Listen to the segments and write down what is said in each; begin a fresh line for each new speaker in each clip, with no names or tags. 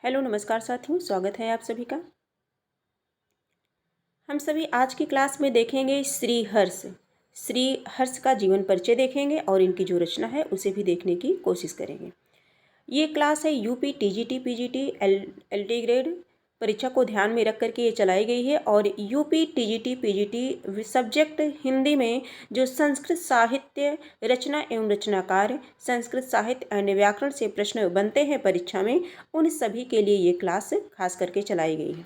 Hello नमस्कार साथियों, स्वागत है आप सभी का। हम सभी आज की क्लास में देखेंगे श्री हर्ष का जीवन परिचय देखेंगे और इनकी जो रचना है उसे भी देखने की कोशिश करेंगे। ये क्लास है UP TGT PGT LT grade परीक्षा को ध्यान में रख करके ये चलाई गई है। और UP TGT PGT subject Hindi में जो संस्कृत साहित्य रचना एवं रचनाकार, संस्कृत साहित्य एवं व्याकरण से प्रश्न बनते हैं परीक्षा में, उन सभी के लिए ये क्लास खास करके चलाई गई है।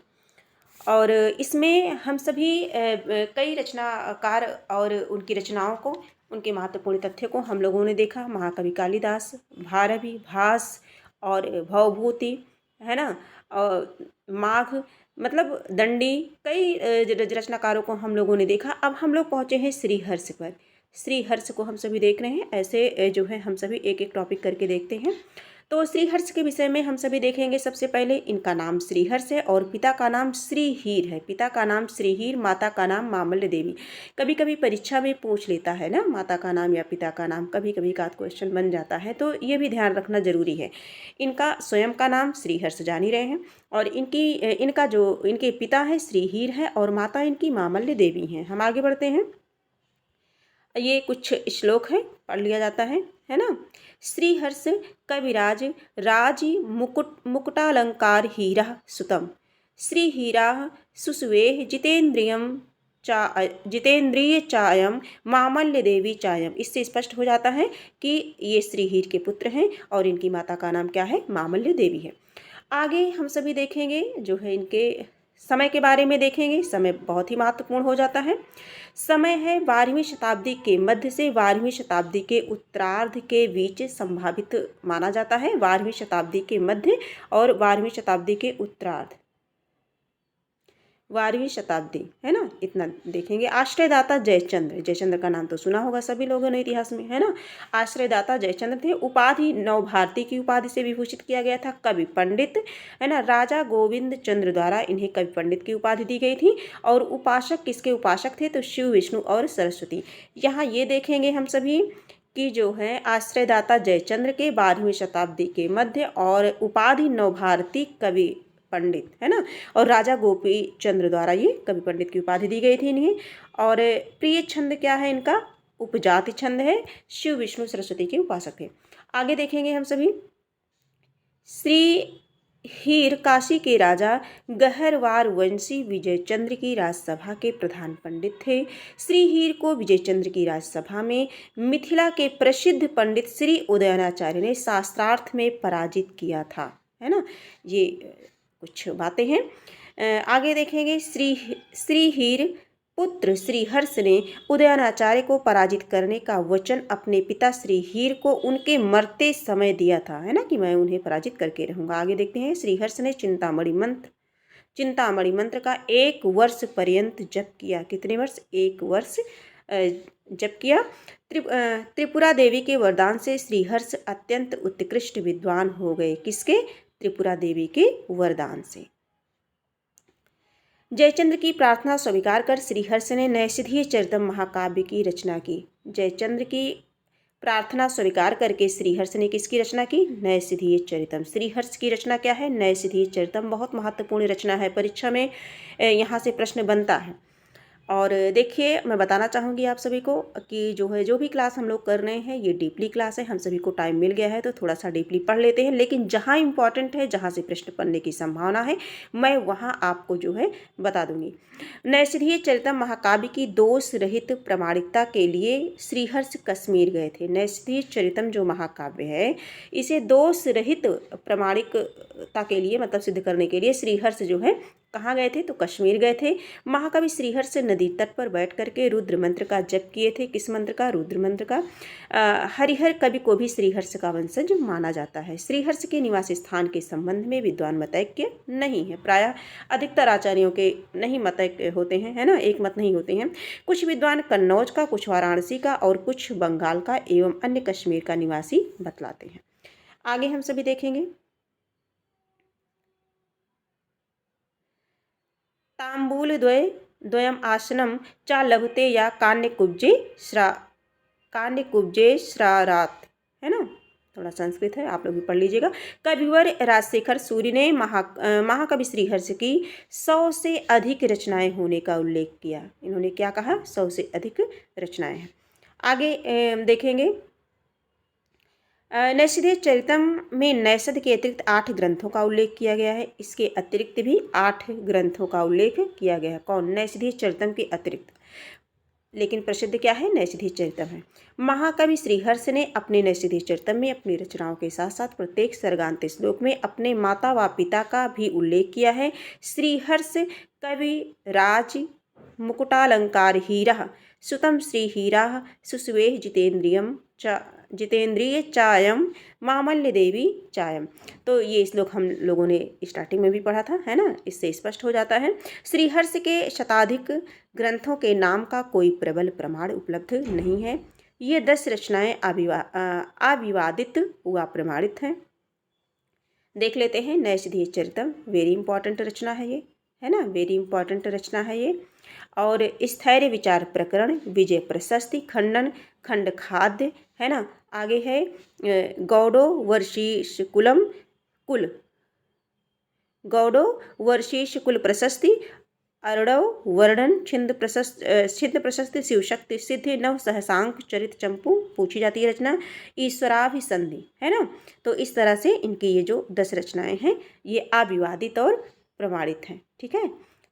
और इसमें हम सभी कई रचनाकार और उनकी रचनाओं को, उनके महत्वपूर्ण तथ्य को हम लोगों ने देखा। महाकवि कालिदास, भारवी, भास और भवभूति, है ना, और माघ, मतलब दंडी, कई रचनाकारों को हम लोगों ने देखा। अब हम लोग पहुँचे हैं श्रीहर्ष पर। श्रीहर्ष को हम सभी देख रहे हैं। ऐसे जो है हम सभी एक एक टॉपिक करके देखते हैं। तो श्रीहर्ष के विषय में हम सभी देखेंगे। सबसे पहले इनका नाम श्रीहर्ष है और पिता का नाम श्रीहीर है। पिता का नाम श्रीहीर, माता का नाम मामल्य देवी। कभी कभी परीक्षा में पूछ लेता है ना, माता का नाम या पिता का नाम, कभी कभी का क्वेश्चन बन जाता है, तो ये भी ध्यान रखना जरूरी है। इनका स्वयं का नाम श्रीहर्ष जान ही रहे हैं। और इनके पिता है श्रीहीर है और माता इनकी मामल्य देवी हैं। हम आगे बढ़ते हैं। ये कुछ श्लोक है, पढ़ लिया जाता है ना। श्रीहर्ष कविराज राज मुकुटालंकार हीरा सुतम, श्री हीरा सुसुवेह जितेंद्रिय चायम मामल्य देवी चायम। इससे स्पष्ट हो जाता है कि ये श्रीहीर के पुत्र हैं और इनकी माता का नाम क्या है, मामल्य देवी है। आगे हम सभी देखेंगे जो है इनके समय के बारे में देखेंगे। समय बहुत ही महत्वपूर्ण हो जाता है। समय है 12वीं शताब्दी के मध्य से 12वीं शताब्दी के उत्तरार्ध के बीच संभावित माना जाता है। 12वीं शताब्दी के मध्य और 12वीं शताब्दी के उत्तरार्ध, 12वीं शताब्दी, है ना, इतना देखेंगे। आश्रयदाता जयचंद्र, जयचंद्र का नाम तो सुना होगा सभी लोगों ने इतिहास में, है ना। आश्रयदाता जयचंद्र थे। उपाधि नवभारती की उपाधि से विभूषित किया गया था। कवि पंडित, है ना, राजा गोविंद चंद्र द्वारा इन्हें कवि पंडित की उपाधि दी गई थी। और उपासक, किसके उपासक थे, तो शिव, विष्णु और सरस्वती। यहाँ ये देखेंगे हम सभी कि जो है आश्रयदाता जयचंद्र के 12वीं शताब्दी के मध्य और उपाधि नवभारती कवि पंडित, है ना, और राजा गोपी चंद्र द्वारा ये कवि पंडित की उपाधि दी गई थी इन्हें। और प्रिय छंद क्या है इनका, उपजाति छंद है। शिव, विष्णु, सरस्वती के उपासक थे। आगे देखेंगे हम सभी। श्री हीर काशी के राजा गहरवार वंशी विजयचंद्र की राजसभा के प्रधान पंडित थे। श्री हीर को विजयचंद्र की राजसभा में मिथिला के प्रसिद्ध पंडित श्री उदयनाचार्य ने शास्त्रार्थ में पराजित किया था, है ना। ये कुछ बातें हैं। आगे देखेंगे। श्रीहीर पुत्र श्रीहर्ष ने उदयनाचार्य को पराजित करने का वचन अपने पिता श्रीहीर को उनके मरते समय दिया था, है ना, कि मैं उन्हें पराजित करके रहूंगा। आगे देखते हैं। श्रीहर्ष ने चिंतामणि मंत्र का 1 वर्ष पर्यंत जप किया। कितने वर्ष, 1 वर्ष जप किया। त्रिपुरा देवी के वरदान से श्रीहर्ष अत्यंत उत्कृष्ट विद्वान हो गए। किसके, त्रिपुरा देवी के वरदान से। जयचंद्र की प्रार्थना स्वीकार कर श्रीहर्ष ने नैषधीय चरितम महाकाव्य की रचना की। जयचंद्र की प्रार्थना स्वीकार करके श्रीहर्ष ने किसकी रचना की, नैषधीय चरितम। श्रीहर्ष की रचना क्या है, नैषधीय चरितम। बहुत महत्वपूर्ण रचना है, परीक्षा में यहाँ से प्रश्न बनता है। और देखिए, मैं बताना चाहूँगी आप सभी को कि जो भी क्लास हम लोग कर रहे हैं ये डीपली क्लास है। हम सभी को टाइम मिल गया है तो थोड़ा सा डीपली पढ़ लेते हैं, लेकिन जहाँ इंपॉर्टेंट है, जहाँ से प्रश्न बनने की संभावना है, मैं वहाँ आपको जो है बता दूंगी। नैषधीय चरितम महाकाव्य की दोष रहित प्रामाणिकता के लिए श्रीहर्ष कश्मीर गए थे। नैषधीय चरितम जो महाकाव्य है, इसे दोष रहित प्रामाणिकता के लिए, मतलब सिद्ध करने के लिए श्रीहर्ष जो है कहाँ गए थे, तो कश्मीर गए थे। महाकवि श्रीहर्ष नदी तट पर बैठ करके रुद्र मंत्र का जप किए थे। किस मंत्र का, रुद्र मंत्र का। हरिहर कवि को भी श्रीहर्ष का वंशज माना जाता है। श्रीहर्ष के निवास स्थान के संबंध में विद्वान मतैक्य नहीं है। प्रायः अधिकतर आचार्यों के नहीं मतैक्य होते हैं, है ना, एक मत नहीं होते हैं। कुछ विद्वान कन्नौज का, कुछ वाराणसी का और कुछ बंगाल का एवं अन्य कश्मीर का निवासी बतलाते हैं। आगे हम सभी देखेंगे। तांबूल द्वयम आसनम चा लभते या कान्य कुब्जे श्रारात, है ना। थोड़ा संस्कृत है, आप लोग भी पढ़ लीजिएगा। कविवर राजशेखर सूर्य ने महाकवि श्रीहर्ष की 100 से अधिक रचनाएं होने का उल्लेख किया। इन्होंने क्या कहा? 100 से अधिक रचनाएं हैं। आगे देखेंगे नैषधीय चरितम में नैषध के अतिरिक्त 8 ग्रंथों का उल्लेख किया गया है। इसके अतिरिक्त भी 8 ग्रंथों का उल्लेख किया गया है। कौन? नैषधीय चरितम के अतिरिक्त, लेकिन प्रसिद्ध क्या है? नैषधीय चरितम है। महाकवि श्रीहर्ष ने अपने नैषधीय चरितम में अपनी रचनाओं के साथ साथ प्रत्येक सर्गान्त श्लोक में अपने माता व पिता का भी उल्लेख किया है। श्रीहर्ष कवि राज मुकुटालंकार हीरा सुतम श्री हीरा सुस्वेह जितेंद्रिय चायम मामल्य देवी चायम। तो ये श्लोक हम लोगों ने स्टार्टिंग में भी पढ़ा था, है ना? इससे स्पष्ट हो जाता है। श्रीहर्ष के शताधिक ग्रंथों के नाम का कोई प्रबल प्रमाण उपलब्ध नहीं है। ये 10 रचनाएं अविवादित व प्रमाणित हैं। देख लेते हैं नैषधीय चरितम। वेरी इंपॉर्टेंट रचना है ये, है ना? वेरी इंपॉर्टेंट रचना है ये। और स्थैर्य विचार प्रकरण, विजय प्रशस्ति, खंडन खंड खाद्य, है ना? आगे है गौडो वर्षीश कुल प्रशस्ति, अरड़व वर्णन, छिंद प्रशस्ति, शिवशक्ति सिद्धि, नव सहसांक चरित चंपू पूछी जाती है रचना, ईश्वराभिसंधि, है ना? तो इस तरह से इनकी ये जो 10 रचनाएं हैं ये अविवादित और प्रमाणित हैं। ठीक है,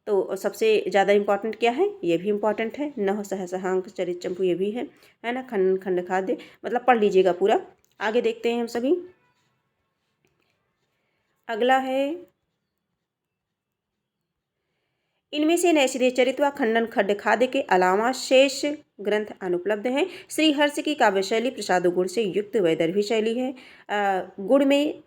तो सबसे ज़्यादा इम्पॉर्टेंट क्या है? ये भी इम्पॉर्टेंट है। नव सहसांक चरित चंपू ये भी है ना? खंड खंड खाद्य, मतलब पढ़ लीजिएगा पूरा। आगे देखते हैं हम सभी। अगला है इनमें से नैषधीय चरित व खंडन खंड खाद्य के अलावा शेष ग्रंथ अनुपलब्ध हैं। श्रीहर्ष की काव्य शैली प्रसाद गुण से युक्त वैदर्भी शैली है। गुण में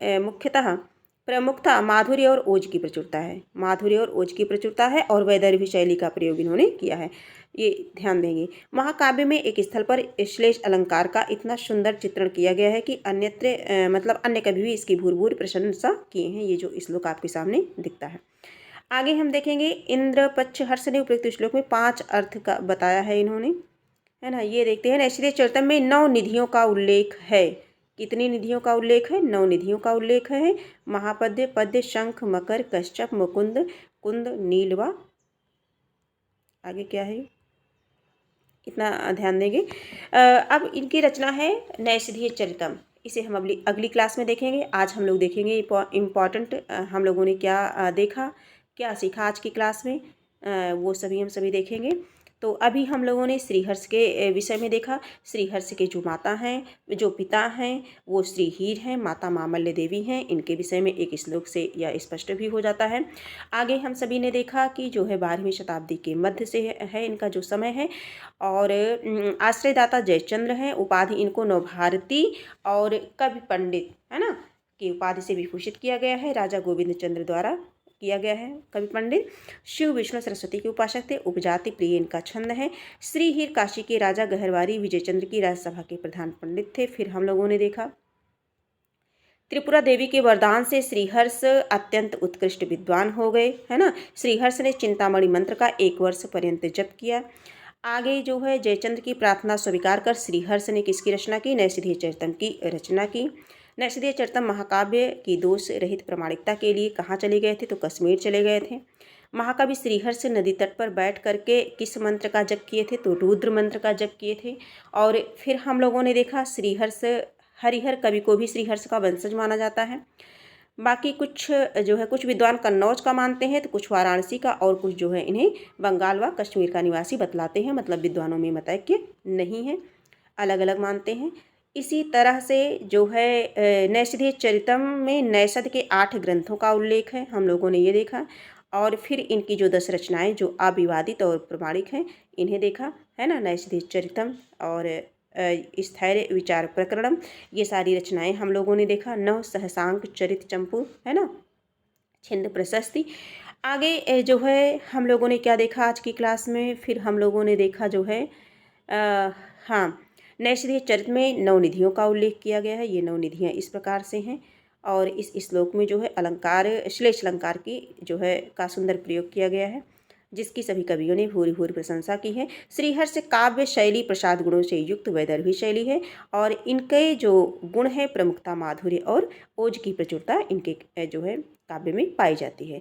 प्रमुखता माधुर्य और ओज की प्रचुरता है। माधुर्य और ओज की प्रचुरता है और वैदर्भी शैली का प्रयोग इन्होंने किया है, ये ध्यान देंगे। महाकाव्य में एक स्थल पर श्लेष अलंकार का इतना सुंदर चित्रण किया गया है कि अन्यत्र मतलब अन्य कभी भी इसकी भूरि प्रशंसा किए हैं। ये जो श्लोक आपके सामने दिखता है। आगे हम देखेंगे इंद्रपक्ष हर्ष ने उपयुक्त श्लोक में 5 अर्थ का बताया है इन्होंने, है ना? ये देखते हैं। नैषधीय चरितम में 9 निधियों का उल्लेख है। कितनी निधियों का उल्लेख है? 9 निधियों का उल्लेख है। महापद्य, पद्य, शंख, मकर, कश्यप, मुकुंद, कुंद, नीलवा। आगे क्या है इतना ध्यान देंगे। अब इनकी रचना है नैषधीय चरितम। इसे हम अगली क्लास में देखेंगे। आज हम लोग देखेंगे इम्पॉर्टेंट हम लोगों ने क्या देखा, क्या सीखा आज की क्लास में, वो सभी हम देखेंगे। तो अभी हम लोगों ने श्रीहर्ष के विषय में देखा। श्रीहर्ष के जो माता हैं, जो पिता हैं, वो श्री हीर हैं, माता मामल्य देवी हैं। इनके विषय में एक श्लोक से यह स्पष्ट भी हो जाता है। आगे हम सभी ने देखा कि जो है 12वीं शताब्दी के मध्य से है इनका जो समय है, और आश्रयदाता जयचंद्र हैं। उपाधि इनको नवभारती और कवि पंडित, है ना, की उपाधि से विभूषित किया गया है। राजा गोविंद चंद्र द्वारा किया गया है कवि पंडित। शिव विष्णु सरस्वती के उपासक थे। उपजाति प्रिय इनका छंद है। श्रीहीर काशी के राजा गहरवारी विजयचंद्र की राज्यसभा के प्रधान पंडित थे। फिर हम लोगों ने देखा त्रिपुरा देवी के वरदान से श्रीहर्ष अत्यंत उत्कृष्ट विद्वान हो गए, है ना? श्रीहर्ष ने चिंतामणि मंत्र का 1 वर्ष पर्यंत जप किया। आगे जो है जयचंद्र की प्रार्थना स्वीकार कर श्रीहर्ष ने किसकी रचना की? नैषधीय चरितम की रचना की। नैषधीय चरितम महाकाव्य की दोष रहित प्रामाणिकता के लिए कहाँ चले गए थे? तो कश्मीर चले गए थे। महाकवि श्रीहर्ष नदी तट पर बैठ करके किस मंत्र का जप किए थे? तो रुद्र मंत्र का जप किए थे। और फिर हम लोगों ने देखा श्रीहर्ष हरिहर कवि को भी श्रीहर्ष का वंशज माना जाता है। बाकी कुछ जो है कुछ विद्वान कन्नौज का मानते हैं, तो कुछ वाराणसी का, और कुछ जो है इन्हें बंगाल व कश्मीर का निवासी बतलाते हैं। मतलब विद्वानों में मतैक्य नहीं है, अलग अलग मानते हैं। इसी तरह से जो है नैषधीय चरितम में नैषध के 8 ग्रंथों का उल्लेख है, हम लोगों ने ये देखा। और फिर इनकी जो 10 रचनाएं जो अविवादित और प्रमाणिक हैं इन्हें देखा, है ना? नैषधीय चरितम और स्थैर्य विचार प्रकरणम, ये सारी रचनाएं हम लोगों ने देखा। नव सहसांक चरित चंपू, है ना, छिंद प्रशस्ति। आगे जो है हम लोगों ने क्या देखा आज की क्लास में? फिर हम लोगों ने देखा जो है हाँ, नैषधीय चरित में 9 निधियों का उल्लेख किया गया है। ये 9 निधियाँ इस प्रकार से हैं। और इस श्लोक में जो है अलंकार श्लेष अलंकार की जो है का सुंदर प्रयोग किया गया है। जिसकी सभी कवियों ने भूरी भूरी प्रशंसा की है। श्रीहर्ष काव्य शैली प्रसाद गुणों से युक्त वैदर्भी शैली है और इनके जो गुण है प्रमुखता, माधुर्य और ओज की प्रचुरता इनके जो है काव्य में पाई जाती है।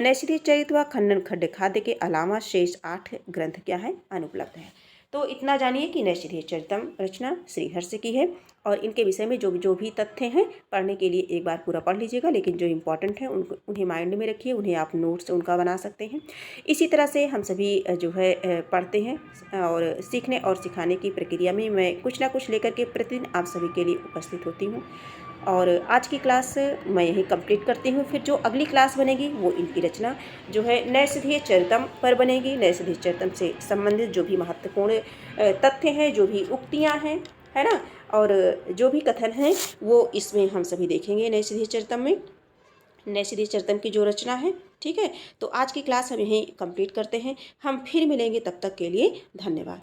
नैषधीय चरित्र व खंडन खड्ड खाद्य के अलावा शेष 8 ग्रंथ क्या है, अनुपलब्ध है। तो इतना जानिए कि नैषधीय चरितम रचना श्रीहर्ष की है और इनके विषय में जो भी तथ्य हैं पढ़ने के लिए एक बार पूरा पढ़ लीजिएगा, लेकिन जो इम्पोर्टेंट है उन्हें माइंड में रखिए, उन्हें आप नोट्स उनका बना सकते हैं। इसी तरह से हम सभी जो है पढ़ते हैं और सीखने और सिखाने की प्रक्रिया में मैं कुछ ना कुछ लेकर के प्रतिदिन आप सभी के लिए उपस्थित होती हूँ। और आज की क्लास मैं यहीं कंप्लीट करती हूँ। फिर जो अगली क्लास बनेगी वो इनकी रचना जो है नैषधीय चरितम पर बनेगी। नैषधीय चरितम से संबंधित जो भी महत्वपूर्ण तथ्य हैं, जो भी उक्तियाँ हैं, है ना, और जो भी कथन हैं वो इसमें हम सभी देखेंगे नैषधीय चरितम में, नैषधीय चरितम की जो रचना है। ठीक है, तो आज की क्लास हम यहीं कंप्लीट करते हैं। हम फिर मिलेंगे, तब तक के लिए धन्यवाद।